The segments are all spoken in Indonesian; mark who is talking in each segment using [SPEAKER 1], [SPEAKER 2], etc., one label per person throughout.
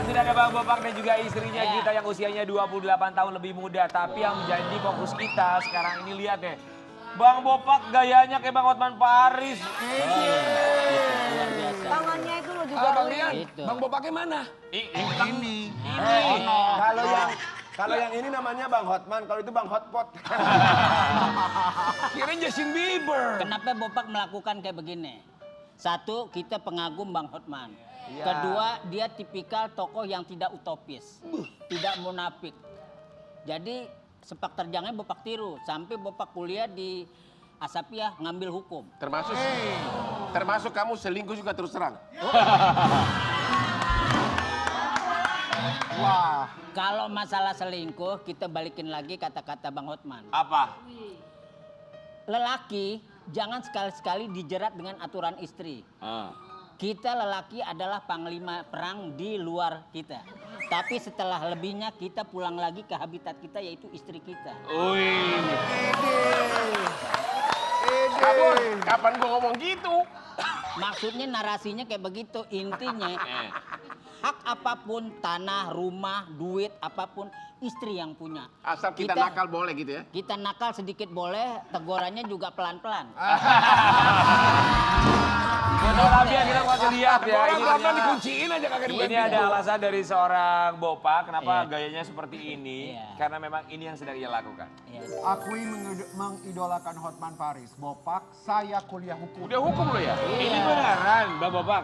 [SPEAKER 1] sudah ada Bang Bopak dan juga istrinya Gita yang usianya 28 tahun lebih muda. Tapi yang menjadi fokus kita sekarang ini lihat deh. Bang Bopak gayanya kayak Bang Hotman Paris.
[SPEAKER 2] Tangannya itu lo juga.
[SPEAKER 3] Bang Rian, Bang Bopaknya mana?
[SPEAKER 1] Ini.
[SPEAKER 4] Kalau yang ini namanya Bang Hotman, kalau itu Bang Hotpot.
[SPEAKER 3] Kirain Justin Bieber.
[SPEAKER 5] Kenapa Bopak melakukan kayak begini? Satu, kita pengagum Bang Hotman.
[SPEAKER 4] Iya.
[SPEAKER 5] Kedua, dia tipikal tokoh yang tidak utopis, tidak munafik. Jadi sepak terjangnya Bopak tiru, sampai Bopak kuliah di Asapiah ngambil hukum.
[SPEAKER 3] Termasuk kamu selingkuh juga terus terang.
[SPEAKER 4] Wah.
[SPEAKER 5] Kalau masalah selingkuh, kita balikin lagi kata-kata Bang Hotman.
[SPEAKER 1] Apa?
[SPEAKER 5] Lelaki jangan sekali-sekali dijerat dengan aturan istri. Kita lelaki adalah panglima perang di luar kita. Tapi setelah lebihnya kita pulang lagi ke habitat kita yaitu istri kita.
[SPEAKER 3] Kapan gua ngomong gitu?
[SPEAKER 5] Maksudnya narasinya kayak begitu. Intinya hak apapun, tanah, rumah, duit, apapun istri yang punya.
[SPEAKER 3] Asal kita nakal boleh gitu ya?
[SPEAKER 5] Kita nakal sedikit boleh, tegurannya juga pelan-pelan.
[SPEAKER 1] Tapi yang kita mau lihat ya.
[SPEAKER 3] Orang
[SPEAKER 1] Ini
[SPEAKER 3] pelan-pelan
[SPEAKER 1] ternyata-
[SPEAKER 3] dikunciin aja kagak dibuka.
[SPEAKER 1] Ini ada alasan dari seorang Bopak kenapa gayanya seperti ini.
[SPEAKER 5] Iya.
[SPEAKER 1] Karena memang ini yang sedang ia lakukan.
[SPEAKER 5] Ya.
[SPEAKER 6] Akui mengidolakan Hotman Paris. Bopak, saya kuliah hukum.
[SPEAKER 3] Udah hukum lo ya?
[SPEAKER 1] Ini beneran Bang Bopak.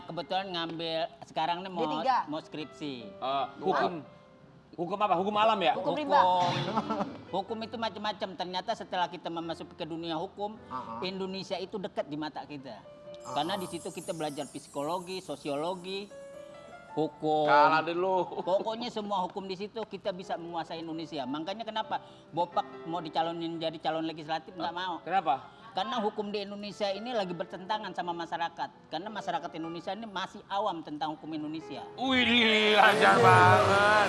[SPEAKER 5] Kebetulan ngambil sekarang nih
[SPEAKER 2] D3.
[SPEAKER 5] mau skripsi.
[SPEAKER 1] Hukum apa? Hukum alam ya?
[SPEAKER 2] Hukum rimba.
[SPEAKER 5] Hukum itu macam-macam. Ternyata setelah kita memasuki ke dunia hukum, Indonesia itu dekat di mata kita. Karena di situ kita belajar psikologi, sosiologi, hukum.
[SPEAKER 3] Kalah dulu.
[SPEAKER 5] Pokoknya semua hukum di situ kita bisa menguasai Indonesia. Makanya kenapa Bopak mau dicalonin jadi calon legislatif nggak mau.
[SPEAKER 1] Kenapa?
[SPEAKER 5] Karena hukum di Indonesia ini lagi bertentangan sama masyarakat. Karena masyarakat Indonesia ini masih awam tentang hukum Indonesia.
[SPEAKER 1] Wih, lancar banget.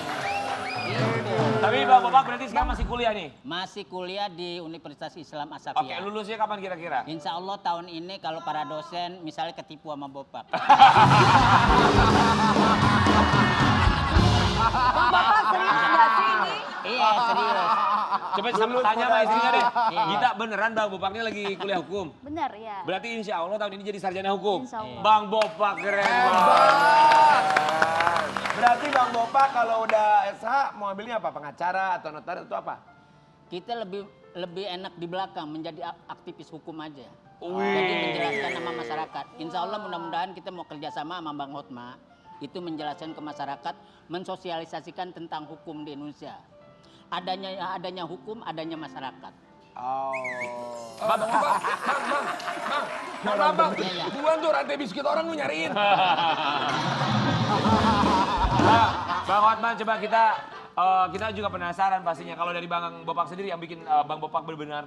[SPEAKER 5] Gitu.
[SPEAKER 1] Tapi Bang Bopak berarti sekarang masih kuliah nih?
[SPEAKER 5] Masih kuliah di Universitas Islam
[SPEAKER 1] Oke,
[SPEAKER 5] Asafia.
[SPEAKER 1] lulusnya kapan kira-kira?
[SPEAKER 5] Insya Allah tahun ini kalau para dosen misalnya ketipu sama Bopak.
[SPEAKER 2] Bang Bapak serius nggak sih ini?
[SPEAKER 5] Iya serius.
[SPEAKER 1] Coba tanya sama istrinya deh.
[SPEAKER 5] Iya.
[SPEAKER 1] Gita beneran Bang Bopaknya lagi kuliah hukum?
[SPEAKER 7] Benar ya.
[SPEAKER 1] Berarti insya Allah tahun ini jadi sarjana hukum?
[SPEAKER 7] Insya Allah.
[SPEAKER 1] Bang Bopak keren banget.
[SPEAKER 4] Berarti Bang Bopak kalau udah SH mau ambilnya apa? Pengacara atau notaris atau apa?
[SPEAKER 5] Kita lebih enak di belakang menjadi aktivis hukum aja.
[SPEAKER 1] Wih.
[SPEAKER 5] Jadi menjelaskan nama masyarakat. Insya Allah mudah-mudahan kita mau kerjasama sama Bang Hotma. Itu menjelaskan ke masyarakat, mensosialisasikan tentang hukum di Indonesia. Adanya hukum, adanya masyarakat.
[SPEAKER 3] Bang, buruan tuh rantai biskuit orang lu nyariin.
[SPEAKER 1] Bang Hotman coba kita juga penasaran pastinya kalau dari Bang Bopak sendiri yang bikin Bang Bopak benar-benar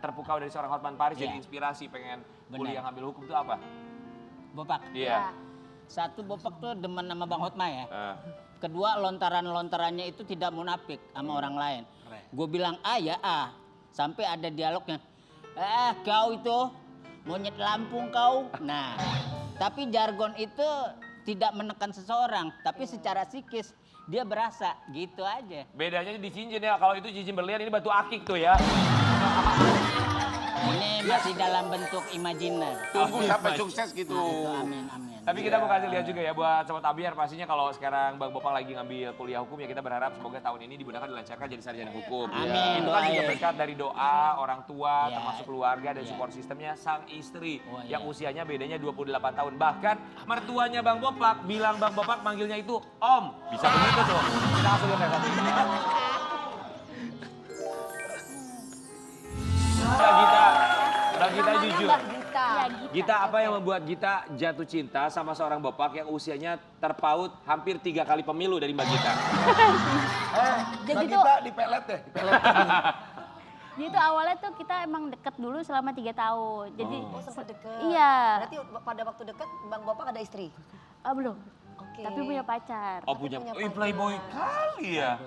[SPEAKER 1] terpukau dari seorang Hotman Paris jadi inspirasi pengen kuliah ngambil hukum itu apa?
[SPEAKER 5] Bopak.
[SPEAKER 1] Iya.
[SPEAKER 5] Satu Bopak tuh demen sama Bang Hotma ya. Kedua lontarannya itu tidak munafik sama orang lain. Gue bilang A ya A. Sampai ada dialognya. Kau itu monyet Lampung kau. Nah, tapi jargon itu tidak menekan seseorang. Tapi secara psikis dia berasa gitu aja.
[SPEAKER 1] Bedanya di cincin ya, kalau itu cincin berlian ini batu akik tuh ya.
[SPEAKER 5] Ini masih dalam bentuk imajiner.
[SPEAKER 3] Tunggu sampai sukses gitu.
[SPEAKER 5] Amin, amin.
[SPEAKER 1] Tapi kita mau kasih lihat juga ya buat Sobat Abiar pastinya kalau sekarang Bang Bopak lagi ngambil kuliah hukum ya kita berharap semoga tahun ini dimudahkan dilancarkan jadi sarjana hukum.
[SPEAKER 5] Amin,
[SPEAKER 1] Itu kan juga
[SPEAKER 5] doain.
[SPEAKER 1] berkat dari doa orang tua
[SPEAKER 5] Ya.
[SPEAKER 1] termasuk keluarga dan
[SPEAKER 5] Ya.
[SPEAKER 1] support sistemnya sang istri yang
[SPEAKER 5] ya.
[SPEAKER 1] usianya bedanya 28 tahun. Bahkan mertuanya Bang Bopak bilang Bang Bopak manggilnya itu Om. Bisa begitu tuh. Kita langsung lihat ya, satu ini. Mbak Gita
[SPEAKER 2] Namanya
[SPEAKER 1] jujur.
[SPEAKER 2] Mbak Gita.
[SPEAKER 7] Ya,
[SPEAKER 1] Gita, apa yang membuat Gita jatuh cinta sama seorang Bopak yang usianya terpaut hampir 3 kali pemilu dari Mbak Gita?
[SPEAKER 7] Jadi
[SPEAKER 4] Mbak
[SPEAKER 7] tuh,
[SPEAKER 4] Gita dipelet deh, dipelet.
[SPEAKER 7] jadi tuh awalnya tuh kita emang deket dulu selama 3 tahun. Jadi
[SPEAKER 2] Oh sempat deket.
[SPEAKER 7] Iya.
[SPEAKER 2] Berarti pada waktu deket Bang Bapak ada istri?
[SPEAKER 7] Belum.
[SPEAKER 2] Oke.
[SPEAKER 7] Tapi punya pacar.
[SPEAKER 1] Oh punya,
[SPEAKER 2] punya
[SPEAKER 1] playboy kali ya.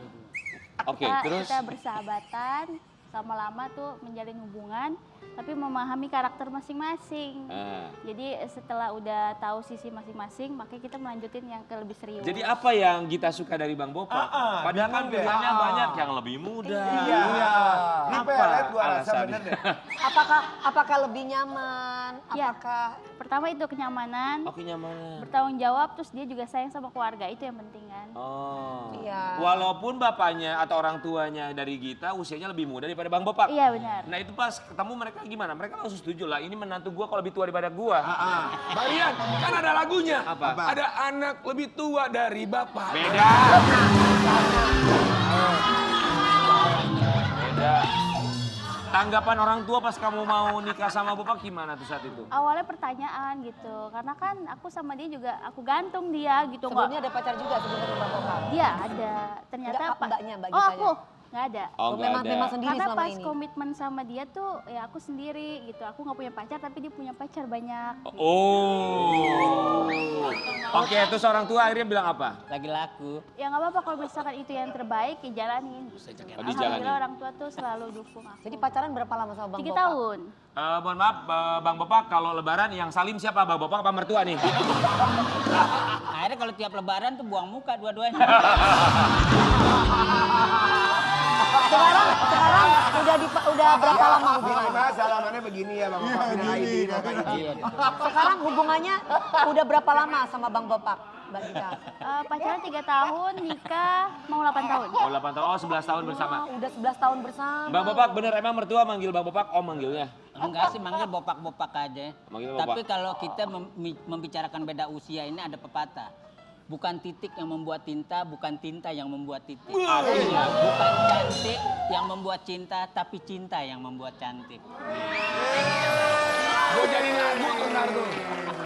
[SPEAKER 1] Oke, terus?
[SPEAKER 7] Kita bersahabatan, lama-lama tuh menjalin hubungan. tapi memahami karakter masing-masing.
[SPEAKER 1] Ah.
[SPEAKER 7] Jadi setelah udah tahu sisi masing-masing, makanya kita melanjutin yang ke lebih serius.
[SPEAKER 1] Jadi apa yang kita suka dari Bang Bopak? Padahal kan pilihannya banyak yang lebih muda.
[SPEAKER 4] Iya. Ini
[SPEAKER 1] Apa
[SPEAKER 4] pelet gua rasa
[SPEAKER 1] alasannya?
[SPEAKER 4] bener deh.
[SPEAKER 2] Apakah lebih nyaman?
[SPEAKER 7] Ya.
[SPEAKER 2] Apakah
[SPEAKER 7] Pertama itu kenyamanan,
[SPEAKER 1] Oke, nyaman.
[SPEAKER 7] bertanggung jawab, terus dia juga sayang sama keluarga, itu yang penting kan.
[SPEAKER 1] Oh.
[SPEAKER 2] Iya.
[SPEAKER 1] Walaupun bapaknya atau orang tuanya dari Gita usianya lebih muda daripada Bang Bopak.
[SPEAKER 7] Iya benar.
[SPEAKER 1] Nah itu pas ketemu mereka gimana? Mereka langsung setuju lah, ini menantu gua kalau lebih tua daripada gua.
[SPEAKER 4] Bang Ian, kan ada lagunya.
[SPEAKER 1] Apa?
[SPEAKER 4] Ada anak lebih tua dari bapak.
[SPEAKER 1] Beda. Beda. Tanggapan orang tua pas kamu mau nikah sama Bopak gimana tuh saat itu?
[SPEAKER 7] Awalnya pertanyaan gitu, karena kan aku sama dia juga, aku gantung dia gitu.
[SPEAKER 2] sebelumnya ada pacar juga sebelum ketemu Bang Bopak?
[SPEAKER 7] Dia ada, ternyata
[SPEAKER 2] Enggak, mbaknya, Mbak
[SPEAKER 7] Oh
[SPEAKER 2] Gitanya.
[SPEAKER 7] aku, nggak ada.
[SPEAKER 1] Oh, nggak ada.
[SPEAKER 2] memang sendiri
[SPEAKER 7] Karena
[SPEAKER 2] selama
[SPEAKER 7] pas
[SPEAKER 2] ini.
[SPEAKER 7] komitmen sama dia tuh ya aku sendiri gitu. Aku nggak punya pacar tapi dia punya pacar banyak.
[SPEAKER 1] Oh. Oke, terus orang tua akhirnya bilang apa?
[SPEAKER 5] Lagi laku.
[SPEAKER 7] Ya nggak apa-apa kalau misalkan itu yang terbaik ya jalanin.
[SPEAKER 1] dijalanin.
[SPEAKER 7] Alhamdulillah orang tua tuh selalu dukung aku.
[SPEAKER 2] Jadi pacaran berapa lama sama Bang
[SPEAKER 7] 3
[SPEAKER 2] Bopak?
[SPEAKER 7] tahun.
[SPEAKER 1] Mohon maaf, Bang Bopak, kalau lebaran yang salim siapa? Bang Bopak apa mertua nih?
[SPEAKER 5] Akhirnya kalau tiap lebaran tuh buang muka dua-duanya.
[SPEAKER 2] Sekarang udah berapa lama hubungannya?
[SPEAKER 4] Mas, salamannya begini ya Bang Bopak. Pindah ID, Bapak ID.
[SPEAKER 2] Sekarang hubungannya udah berapa lama sama Bang Bopak, Mbak Gita?
[SPEAKER 7] Pacaran 3 tahun, nikah mau 8 tahun.
[SPEAKER 1] Oh 8 tahun, oh 11 tahun bersama.
[SPEAKER 2] Udah 11 tahun bersama.
[SPEAKER 1] Bang Bopak bener emang mertua manggil Bang Bopak om manggilnya?
[SPEAKER 5] Enggak sih, manggil bopak-bopak aja.
[SPEAKER 1] Manggil
[SPEAKER 5] Tapi
[SPEAKER 1] bopak.
[SPEAKER 5] kalau kita membicarakan beda usia ini ada pepatah. Bukan titik yang membuat tinta, bukan tinta yang membuat titik. Artinya bukan cantik yang membuat cinta, tapi cinta yang membuat cantik.
[SPEAKER 4] Gue jadi lagu tuh ntar tuh.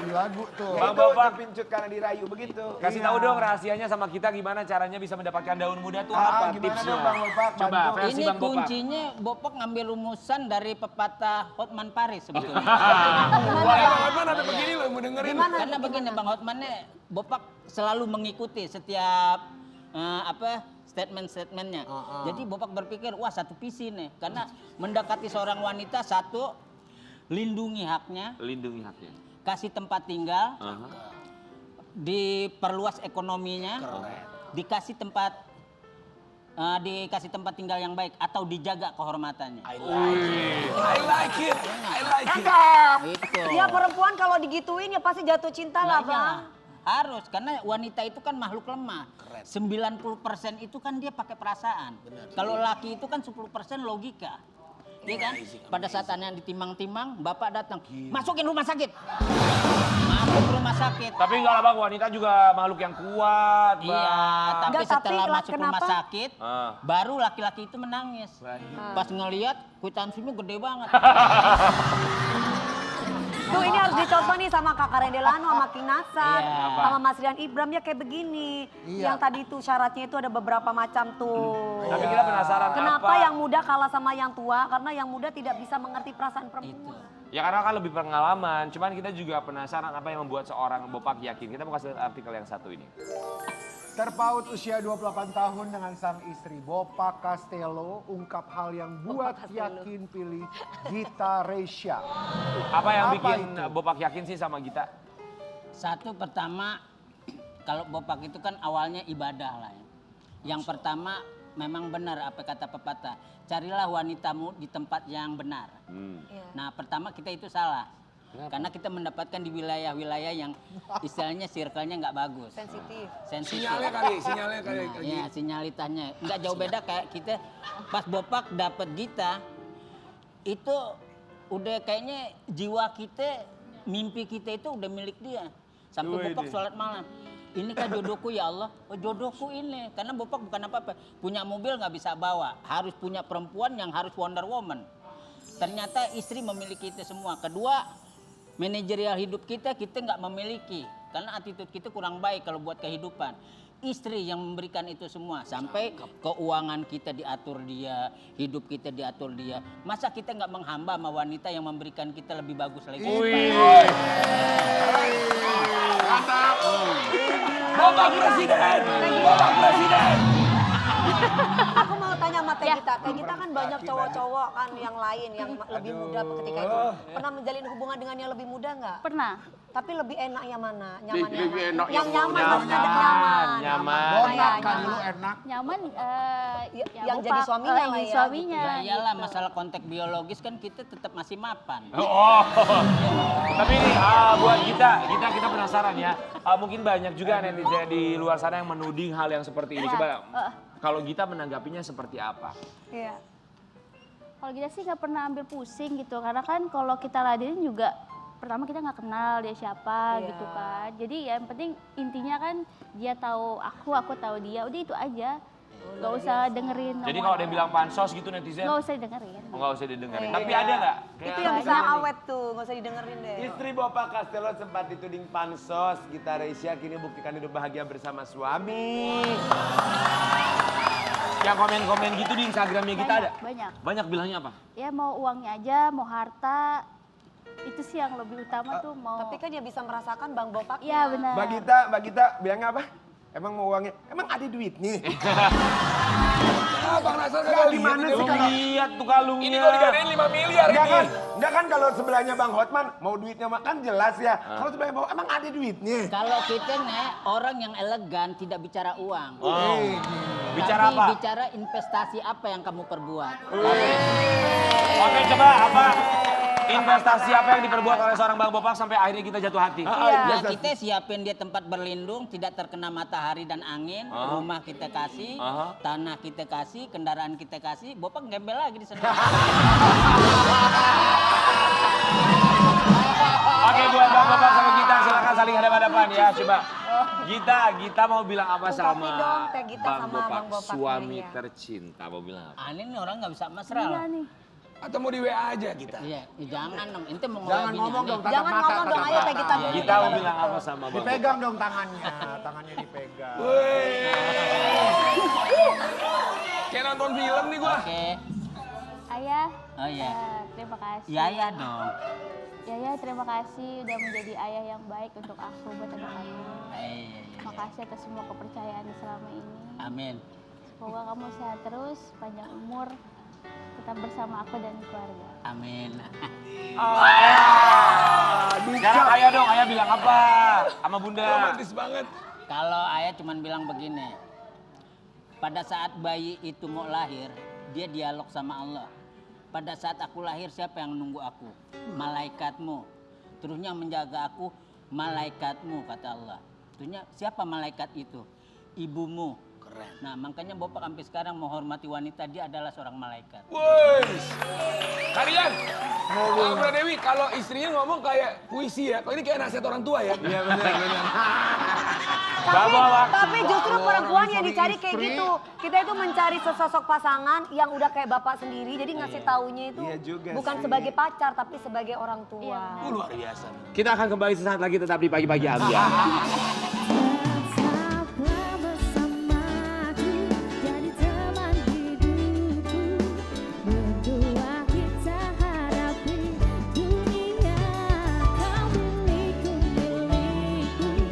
[SPEAKER 6] Lagu tuh.
[SPEAKER 1] Bang
[SPEAKER 4] Itu
[SPEAKER 1] Bopak.
[SPEAKER 4] kepincut karena dirayu begitu.
[SPEAKER 1] Kasih tahu dong rahasianya sama kita gimana caranya bisa mendapatkan daun muda tuh
[SPEAKER 4] Ah,
[SPEAKER 1] apa
[SPEAKER 4] gimana
[SPEAKER 1] tipsnya?
[SPEAKER 4] dong, Bang Bopak,
[SPEAKER 1] Coba
[SPEAKER 4] bantu.
[SPEAKER 1] versi
[SPEAKER 5] Ini
[SPEAKER 1] Bang Bopak.
[SPEAKER 5] kuncinya Bopak ngambil rumusan dari pepatah Hotman Paris sebetulnya.
[SPEAKER 4] Wah, Bang Hotman sampai begini loh, mau dengerin.
[SPEAKER 5] Karena begini Bang Hotmannya, Bopak selalu mengikuti setiap statement-statementnya. Jadi Bopak berpikir, wah satu visi nih. Karena mendekati seorang wanita, satu, lindungi haknya,
[SPEAKER 1] Lindungi haknya.
[SPEAKER 5] kasih tempat tinggal,
[SPEAKER 1] Aha.
[SPEAKER 5] diperluas ekonominya, dikasih tempat tinggal yang baik atau dijaga kehormatannya.
[SPEAKER 4] I like it.
[SPEAKER 5] Itu.
[SPEAKER 2] Ya perempuan kalau digituin ya pasti jatuh cinta lah
[SPEAKER 5] Nah,
[SPEAKER 2] Bang.
[SPEAKER 5] iya. Harus, karena wanita itu kan makhluk lemah. 90% itu kan dia pakai perasaan. Kalau laki itu kan 10% logika. Iya kan? Pada saat anak ditimang-timang, bapak datang, masukin rumah sakit. Masuk rumah sakit.
[SPEAKER 1] Tapi enggak lah Bang, wanita juga makhluk yang kuat, Bang.
[SPEAKER 5] Iya, tapi
[SPEAKER 2] Enggak,
[SPEAKER 5] setelah
[SPEAKER 2] tapi
[SPEAKER 5] masuk rumah
[SPEAKER 2] kenapa?
[SPEAKER 5] sakit,
[SPEAKER 1] Ah.
[SPEAKER 5] baru laki-laki itu menangis. Pas ngelihat kwitansinya gede banget.
[SPEAKER 2] Tuh ini harus dicontoh nih sama Kakak Rendelano, sama King Nasar,
[SPEAKER 5] Iya.
[SPEAKER 2] sama Mas Rian Ibram ya kayak begini. Yang tadi tuh syaratnya itu ada beberapa macam tuh.
[SPEAKER 1] Tapi kita penasaran
[SPEAKER 2] Kenapa
[SPEAKER 1] apa?
[SPEAKER 2] yang muda kalah sama yang tua? Karena yang muda tidak bisa mengerti perasaan perempuan.
[SPEAKER 1] Ya karena kan lebih pengalaman, cuman kita juga penasaran apa yang membuat seorang Bopak yakin. Kita mau kasih lihat artikel yang satu ini.
[SPEAKER 6] Terpaut usia 28 tahun dengan sang istri Bopak Castello ungkap hal yang buat yakin pilih Gita Reisha.
[SPEAKER 1] Apa yang
[SPEAKER 6] Apa
[SPEAKER 1] bikin
[SPEAKER 6] itu?
[SPEAKER 1] Bopak yakin sih sama Gita?
[SPEAKER 5] Satu pertama, kalau Bopak itu kan awalnya ibadah lah ya. Yang pertama memang benar apa kata pepatah, carilah wanitamu di tempat yang benar. Nah pertama kita itu salah. Karena kita mendapatkan di wilayah-wilayah yang istilahnya circle-nya nggak bagus.
[SPEAKER 2] Sensitif.
[SPEAKER 5] Sensitif.
[SPEAKER 4] Sinyalnya kali.
[SPEAKER 5] Iya, sinyalitasnya. Nggak jauh beda kayak kita pas Bopak dapat Gita, itu udah kayaknya jiwa kita, mimpi kita itu udah milik dia. Sampai Bopak sholat malam. Ini kan jodohku ya Allah, oh jodohku ini. Karena Bopak bukan apa-apa, punya mobil nggak bisa bawa. Harus punya perempuan yang harus Wonder Woman. Ternyata istri memiliki itu semua. Kedua, manajerial hidup kita nggak memiliki. Karena attitude kita kurang baik kalau buat kehidupan. Istri yang memberikan itu semua. Sampai keuangan kita diatur dia, hidup kita diatur dia. Masa kita nggak menghamba sama wanita yang memberikan kita lebih bagus lagi?
[SPEAKER 1] Bopak Presiden! Bopak Presiden!
[SPEAKER 2] Aku mau tanya sama Teh Gita. Teh Gita kan banyak cowok-cowok kan yang lain yang lebih muda ketika itu. Pernah menjalin hubungan dengan yang lebih muda nggak?
[SPEAKER 7] Pernah.
[SPEAKER 2] Tapi lebih enak yang mana? Nyaman
[SPEAKER 3] Lebih enak
[SPEAKER 2] yang
[SPEAKER 3] yang
[SPEAKER 2] nyaman,
[SPEAKER 3] muda.
[SPEAKER 2] maksudnya nyaman.
[SPEAKER 1] Nyaman.
[SPEAKER 6] Bonak kan
[SPEAKER 2] Nyaman.
[SPEAKER 6] dulu enak.
[SPEAKER 7] Nyaman
[SPEAKER 2] Yang jadi suaminya
[SPEAKER 7] yang
[SPEAKER 2] lah
[SPEAKER 7] jadi
[SPEAKER 2] ya,
[SPEAKER 7] suaminya.
[SPEAKER 5] Ya iyalah
[SPEAKER 7] gitu.
[SPEAKER 5] masalah konteks biologis kan kita tetap masih mapan.
[SPEAKER 1] Oh, tapi ini buat kita penasaran ya. Mungkin banyak juga netizen di luar sana yang menuding hal yang seperti ini.
[SPEAKER 7] Iya.
[SPEAKER 1] Coba kalau Gita menanggapinya seperti apa?
[SPEAKER 2] Iya.
[SPEAKER 7] Kalau kita sih nggak pernah ambil pusing gitu, karena kan kalau kita ladenin juga pertama kita nggak kenal dia siapa
[SPEAKER 2] Iya.
[SPEAKER 7] gitu kan. Jadi ya yang penting intinya kan dia tahu aku tahu dia, udah itu aja. Nggak usah dengerin.
[SPEAKER 1] Jadi kalau ada yang bilang pansos gitu netizen,
[SPEAKER 7] nggak usah dengerin.
[SPEAKER 1] nggak usah didengerin.
[SPEAKER 2] Iya.
[SPEAKER 1] Tapi ada nggak?
[SPEAKER 2] Itu yang bisa awet tuh, nggak usah didengerin deh.
[SPEAKER 4] Istri Bapak Castello sempat dituding pansos, Gita Resia kini buktikan hidup bahagia bersama suami.
[SPEAKER 1] Yang komen-komen gitu di Instagramnya kita ada?
[SPEAKER 7] Banyak.
[SPEAKER 1] Banyak bilangnya apa?
[SPEAKER 7] Ya mau uangnya aja, mau harta, itu sih yang lebih utama tuh mau.
[SPEAKER 2] Tapi kan dia bisa merasakan Bang Bopak.
[SPEAKER 7] Iya benar.
[SPEAKER 4] Mbak Gita bilangnya apa? Emang mau uangnya? Emang ada duitnya? Bang Nasar
[SPEAKER 6] Nggak, gimana sih kalau
[SPEAKER 1] Lihat tuh kalungnya.
[SPEAKER 3] Ini kalau digadein 5 miliar
[SPEAKER 4] Enggak
[SPEAKER 3] ini.
[SPEAKER 4] kan? Enggak kan kalau sebelahnya Bang Hotman mau duitnya makan jelas ya. Kalau sebelahnya mau emang ada duitnya.
[SPEAKER 5] Kalau kita nih orang yang elegan tidak bicara uang.
[SPEAKER 1] Oh. Bicara
[SPEAKER 5] Tapi
[SPEAKER 1] apa?
[SPEAKER 5] bicara investasi apa yang kamu perbuat.
[SPEAKER 1] Oke, coba apa? Investasi apa yang diperbuat oleh seorang Bang Bopak sampai akhirnya kita jatuh hati?
[SPEAKER 5] Ya kita siapin dia tempat berlindung, tidak terkena matahari dan angin, rumah kita kasih, tanah kita kasih, kendaraan kita kasih, Bopak gembel lagi di sana.
[SPEAKER 1] Oke, buat Bang Bopak sama kita silakan saling hadap-hadapan ya, coba. Gita mau bilang apa
[SPEAKER 2] Ungkapi
[SPEAKER 1] sama
[SPEAKER 2] dong, Teh Gita
[SPEAKER 1] Bang
[SPEAKER 2] sama
[SPEAKER 1] Bopak,
[SPEAKER 2] Bang Bopak
[SPEAKER 1] suami
[SPEAKER 2] ya.
[SPEAKER 1] tercinta, mau bilang apa?
[SPEAKER 5] Aneh nih orang nggak bisa
[SPEAKER 7] Iya
[SPEAKER 5] mesra.
[SPEAKER 7] nih.
[SPEAKER 3] Atau mau di WA aja kita?
[SPEAKER 5] Iya, jangan dong. Ente mau
[SPEAKER 6] Jangan
[SPEAKER 5] bini
[SPEAKER 6] ngomong
[SPEAKER 5] aneh.
[SPEAKER 6] dong, tatap
[SPEAKER 2] Jangan
[SPEAKER 6] mata,
[SPEAKER 2] ngomong dong,
[SPEAKER 6] tatap
[SPEAKER 2] ayo
[SPEAKER 6] mata.
[SPEAKER 2] Teh Gita dulu.
[SPEAKER 1] Gita mau bilang apa sama Bang Bopak?
[SPEAKER 6] Dipegang dong tangannya, tangannya dipegang.
[SPEAKER 3] Kayak nonton film nih gua.
[SPEAKER 5] Oke.
[SPEAKER 7] Ayah.
[SPEAKER 5] Oh iya.
[SPEAKER 7] Terima kasih.
[SPEAKER 5] Ya ya dong.
[SPEAKER 7] Ya terima kasih udah menjadi ayah yang baik untuk aku buat anak-anak.
[SPEAKER 5] Iya.
[SPEAKER 7] Makasih atas semua kepercayaan selama ini.
[SPEAKER 5] Amin.
[SPEAKER 7] Semoga kamu sehat terus, panjang umur, tetap bersama aku dan keluarga.
[SPEAKER 5] Amin.
[SPEAKER 1] Sekarang ayah dong, ayah bilang apa sama bunda?
[SPEAKER 3] Romantis banget.
[SPEAKER 5] Kalau ayah cuman bilang begini. Pada saat bayi itu mau lahir, dia dialog sama Allah. Pada saat aku lahir, siapa yang nunggu aku? Malaikatmu. Terusnya menjaga aku, malaikatmu, kata Allah. Terusnya siapa malaikat itu? Ibumu. Keren. Nah makanya Bapak sampai sekarang menghormati wanita, dia adalah seorang malaikat.
[SPEAKER 3] Woi. Kalian, Bro Dewi, kalau istrinya ngomong kayak puisi ya, kok ini kayak nasihat orang tua ya? Iya benar.
[SPEAKER 2] Tapi justru perempuan yang dicari kayak gitu. Kita itu mencari sesosok pasangan yang udah kayak bapak sendiri. Jadi ngasih taunya itu
[SPEAKER 4] Iya juga
[SPEAKER 2] bukan
[SPEAKER 4] sih.
[SPEAKER 2] sebagai pacar tapi sebagai orang tua.
[SPEAKER 7] Iya, benar.
[SPEAKER 3] Luar biasa.
[SPEAKER 1] Kita akan kembali sesaat lagi tetap di pagi-pagi Abia.